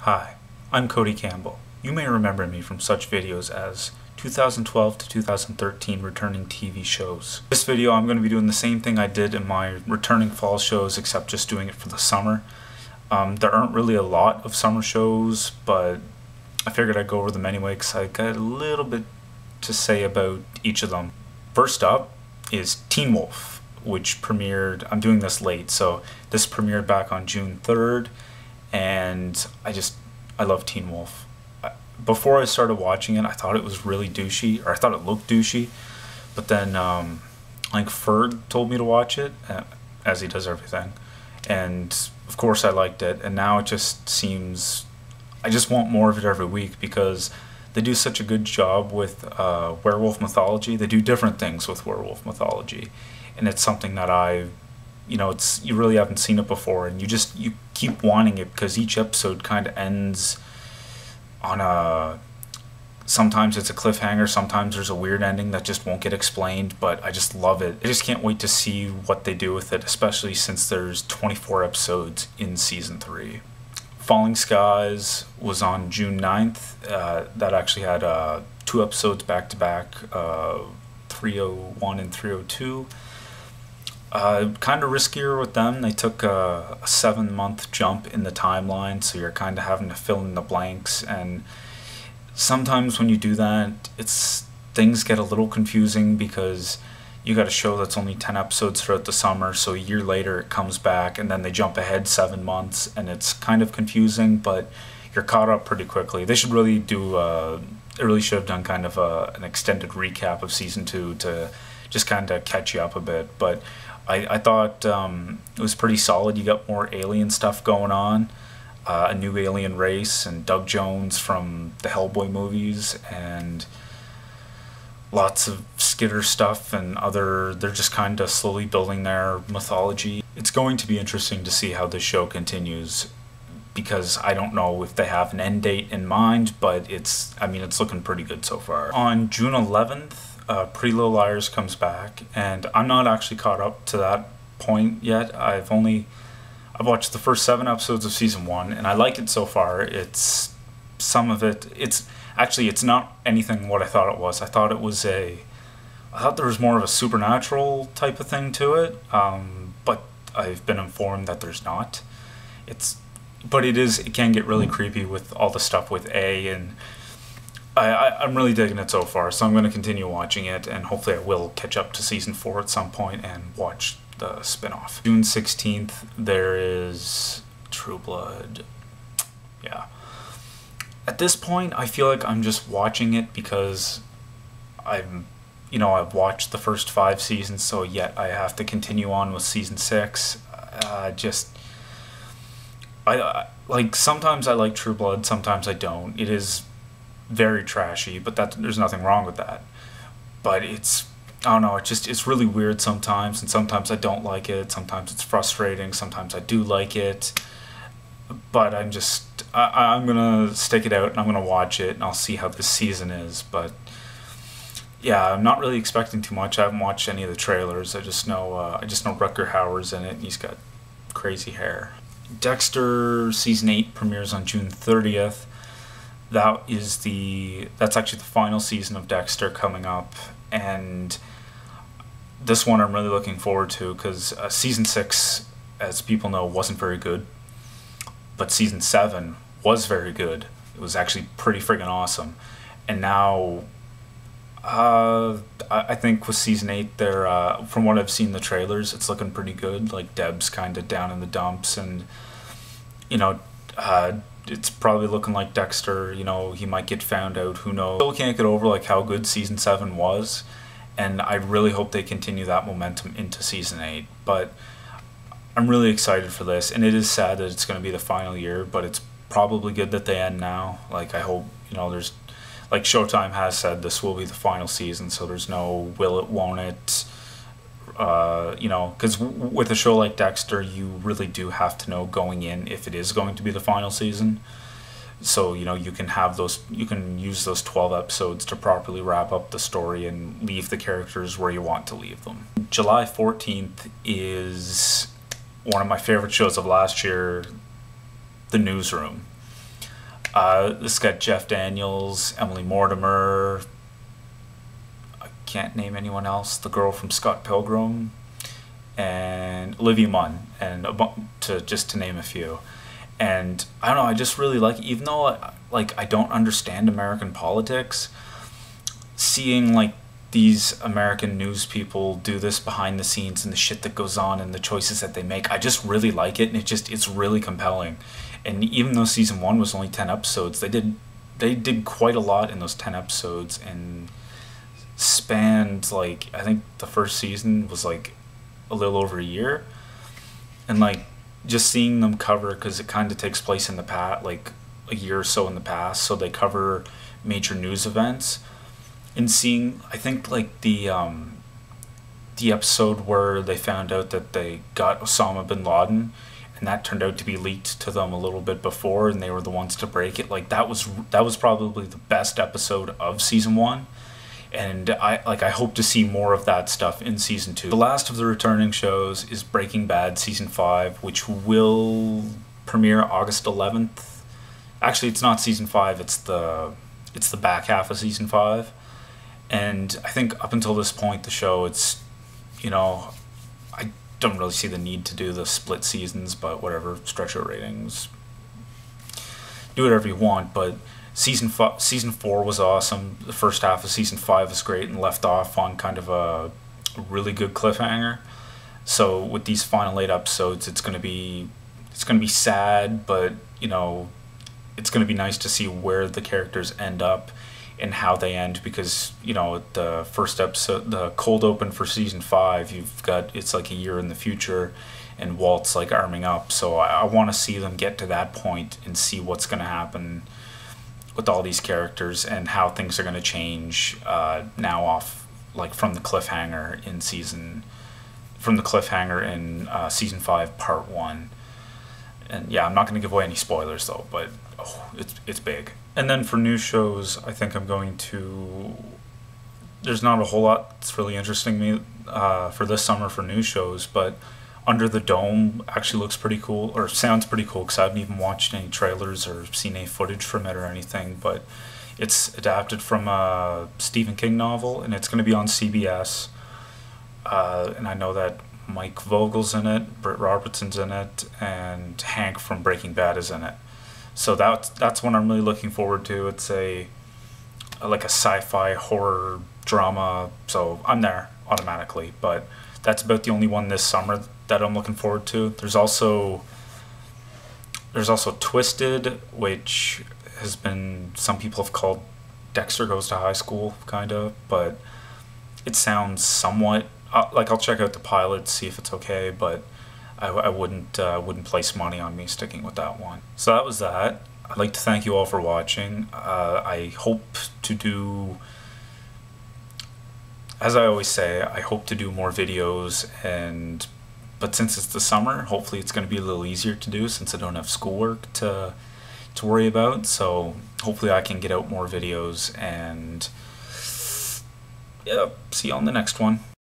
Hi, I'm Cody Campbell. You may remember me from such videos as 2012 to 2013 returning TV shows. This video I'm going to be doing the same thing I did in my returning fall shows, except just doing it for the summer. There aren't really a lot of summer shows, but I figured I'd go over them anyway because I got a little bit to say about each of them. First up is Teen Wolf, which premiered, I'm doing this late, so this premiered back on June 3rd, and I love Teen Wolf. Before I started watching it, I thought it was really douchey, or I thought it looked douchey, but then like Ferg told me to watch it, as he does everything, and of course I liked it, and now it just seems, I just want more of it every week because they do such a good job with werewolf mythology. They do different things with werewolf mythology, and it's something that you really haven't seen it before, and you keep wanting it because each episode kind of ends on sometimes it's a cliffhanger, sometimes there's a weird ending that just won't get explained, but I just love it. I just can't wait to see what they do with it, especially since there's 24 episodes in season 3. Falling Skies was on June 9th. That actually had 2 episodes back to back, 301 and 302. Kind of riskier with them. They took a 7-month jump in the timeline, so you're kind of having to fill in the blanks, and sometimes when you do that, things get a little confusing because you got a show that's only 10 episodes throughout the summer, so a year later it comes back, and then they jump ahead 7 months, and it's kind of confusing, but you're caught up pretty quickly. They should really they really should have done kind of an extended recap of season 2 to just kind of catch you up a bit, but I thought it was pretty solid. You got more alien stuff going on, a new alien race, and Doug Jones from the Hellboy movies, and lots of Skitter stuff and they're just kind of slowly building their mythology. It's going to be interesting to see how this show continues, because I don't know if they have an end date in mind, but it's looking pretty good so far. On June 11th, Pretty Little Liars comes back, and I'm not actually caught up to that point yet. I've watched the first 7 episodes of season 1, and I like it so far. It's not anything what I thought it was. I thought there was more of a supernatural type of thing to it, but I've been informed that there's not. It can get really creepy with all the stuff with A, and I'm really digging it so far, so I'm going to continue watching it, and hopefully I will catch up to season 4 at some point and watch the spin-off. June 16th, there is True Blood. Yeah. At this point, I feel like I'm just watching it because I've watched the first 5 seasons, so yet I have to continue on with season 6. Sometimes I like True Blood, sometimes I don't. It is very trashy, but there's nothing wrong with that. But I don't know, it's really weird sometimes, and sometimes I don't like it, sometimes it's frustrating, sometimes I do like it. But I'm gonna stick it out, and I'm gonna watch it, and I'll see how this season is. But yeah, I'm not really expecting too much. I haven't watched any of the trailers. I just know Rutger Hauer's in it, and he's got crazy hair. Dexter season 8 premieres on June 30th. That's actually the final season of Dexter coming up, and this one I'm really looking forward to because season 6, as people know, wasn't very good, but season 7 was very good. It was actually pretty friggin' awesome, and now I think with season 8, from what I've seen the trailers, it's looking pretty good. Like, Deb's kind of down in the dumps, and it's probably looking like Dexter, he might get found out, who knows. Still can't get over like how good season 7 was, and I really hope they continue that momentum into season 8. But I'm really excited for this, and it is sad that it's going to be the final year, but it's probably good that they end now. Like, I hope, there's, like Showtime has said, this will be the final season, so there's no will it, won't it, because with a show like Dexter, you really do have to know going in if it is going to be the final season. So, you can use those 12 episodes to properly wrap up the story and leave the characters where you want to leave them. July 14th is one of my favorite shows of last year, The Newsroom. This got Jeff Daniels, Emily Mortimer. I can't name anyone else. The girl from Scott Pilgrim, and Olivia Munn, and to name a few. And I don't know, I just really like, even though I don't understand American politics, seeing like these American news people do this behind the scenes and the shit that goes on and the choices that they make, I just really like it, and it's really compelling. And even though season 1 was only 10 episodes, they did quite a lot in those 10 episodes, and spanned, like, I think the first season was like a little over a year. And like just seeing them cover, because it kind of takes place in the past, like a year or so in the past, so they cover major news events. And seeing, I think like the episode where they found out that they got Osama bin Laden, and that turned out to be leaked to them a little bit before, and they were the ones to break it. Like that was probably the best episode of season 1, and I hope to see more of that stuff in season 2. The last of the returning shows is Breaking Bad season 5, which will premiere August 11th. Actually, it's not season 5; it's the back half of season 5. And I think up until this point, the show, it's, you know, I don't really see the need to do the split seasons, but whatever, stretch out ratings, do whatever you want. But season 4 was awesome. The first half of season 5 was great and left off on kind of a really good cliffhanger. So with these final 8 episodes, it's gonna be sad, but you know, it's gonna be nice to see where the characters end up and how they end, because you know, the first episode, the cold open for season 5, it's like a year in the future, and Walt's like arming up. So I want to see them get to that point and see what's going to happen with all these characters and how things are going to change now off, like from the cliffhanger in season 5 part 1. And yeah, I'm not going to give away any spoilers though, but it's big. And then for new shows, I think I'm going to... There's not a whole lot that's really interesting me for this summer for new shows, but Under the Dome actually looks pretty cool, or sounds pretty cool, because I haven't even watched any trailers or seen any footage from it or anything, but it's adapted from a Stephen King novel, and it's going to be on CBS. And I know that Mike Vogel's in it, Britt Robertson's in it, and Hank from Breaking Bad is in it. So that's one I'm really looking forward to. It's like a sci-fi horror drama, so I'm there automatically. But that's about the only one this summer that I'm looking forward to. There's also Twisted, which has been, some people have called Dexter Goes to High School, kind of, but it sounds somewhat like, I'll check out the pilot, see if it's okay, but I wouldn't place money on me sticking with that one. So that was that. I'd like to thank you all for watching. I hope to do, as I always say, I hope to do more videos, but since it's the summer, hopefully it's going to be a little easier to do since I don't have schoolwork to worry about. So hopefully I can get out more videos, and yeah, see you on the next one.